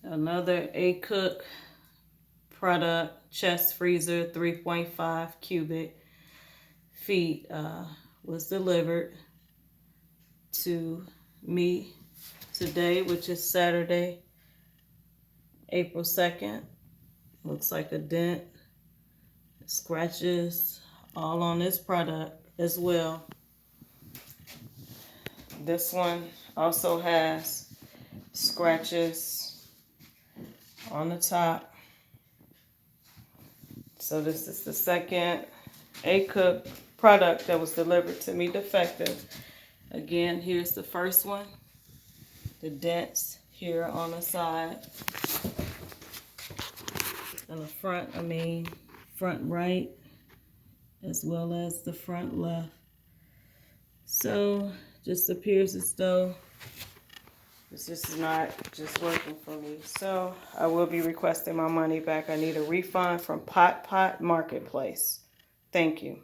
Another Aicook product, chest freezer, 3.5 cubic feet, was delivered to me today, which is Saturday, April 2nd. Looks like a dent, scratches all on this product as well. This one also has scratches on the top. So this is the second Aicook product that was delivered to me defective. Again, here's the first one. The dents here on the side. And the front, front right, as well as the front left. So, just appears as though this is not just working for me. So, I will be requesting my money back. I need a refund from POTPOT Marketplace. Thank you.